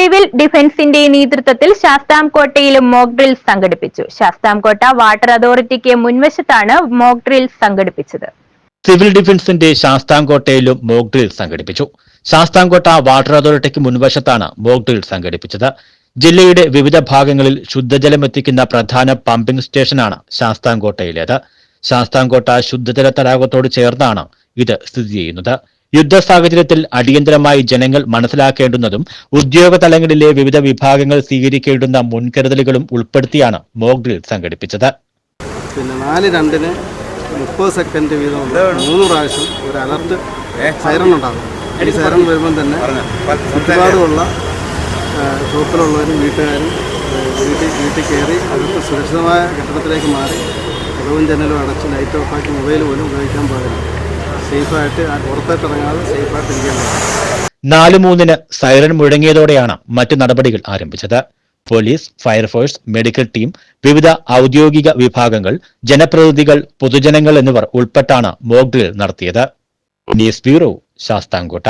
Civil ഡിഫൻസിന്റെ നേതൃത്വത്തിൽ ശാസ്താംകോട്ടയിലും mock drill സംഘടിപ്പിച്ചു. Sasthamkotta water അതോറിറ്റിക്ക് മുൻവശത്താണ് മോക്ക് ഡ്രിൽ സംഘടിപ്പിച്ചത്. സിവിൽ ഡിഫൻസിന്റെ ശാസ്താംകോട്ടയിലും മോക്ക് ഡ്രിൽ സംഘടിപ്പിച്ചു. ശാസ്താംകോട്ട വാട്ടർ അതോറിറ്റിക്ക് മുൻവശത്താണ് മോക്ക് ഡ്രിൽ സംഘടിപ്പിച്ചത്. ജില്ലയുടെ വിവിധ ഭാഗങ്ങളിൽ ശുദ്ധജലം എത്തിക്കുന്ന പ്രധാന പമ്പിംഗ് സ്റ്റേഷനാണ് ശാസ്താംകോട്ടയിലേത്. ശാസ്താംകോട്ട ശുദ്ധജല തടാകത്തോട് ചേർന്നാണ് ഇത് സ്ഥിതി ചെയ്യുന്നത്. യുദ്ധ സാഹചര്യത്തിൽ അടിയന്തരമായി ജനങ്ങൾ മനസ്സിലാക്കേണ്ടുന്നതും ഉദ്യോഗ തലങ്ങളിലെ വിവിധ വിഭാഗങ്ങൾ സ്വീകരിക്കേണ്ടുന്ന മുൻകരുതലുകളും ഉൾപ്പെടുത്തിയാണ് മോക്ക് ഡ്രിൽ സംഘടിപ്പിച്ചത്. 4:2-ന് 30 സെക്കൻഡ് വീതം 3 പ്രാവശ്യം ഒരു അലർട്ട് സൈറൺ ഉണ്ടാകും. ഈ സൈറൺ വരുമ്പം തന്നെ ചുറ്റുപാടുമുള്ള ഷോപ്പിലുള്ളവരും വീട്ടുകാരും വീട്ടിൽ കയറി അവർക്ക് സുരക്ഷിതമായ കെട്ടിടത്തിലേക്ക് മാറി കതവും ജനലും അടച്ച് ലൈറ്റ് ഓഫാക്കി മൊബൈൽ പോലും ഉപയോഗിക്കാൻ പാടില്ല. സേഫായിട്ട് പുറത്തേക്കിറങ്ങാതെ സേഫായിട്ട് ഇരിക്കേണ്ടതാണ്. 4:03-ന് സൈറൺ മുഴങ്ങിയതോടെയാണ് മറ്റു നടപടികൾ ആരംഭിച്ചത്. പോലീസ്, ഫയർഫോഴ്സ്, മെഡിക്കൽ ടീം, വിവിധ ഔദ്യോഗിക വിഭാഗങ്ങൾ, ജനപ്രതിനിധികൾ, പൊതുജനങ്ങൾ എന്നിവർ ഉൾപ്പെട്ടാണ് മോക്ക് ഡ്രിൽ നടത്തിയത്. News bureau, Sasthamkotta.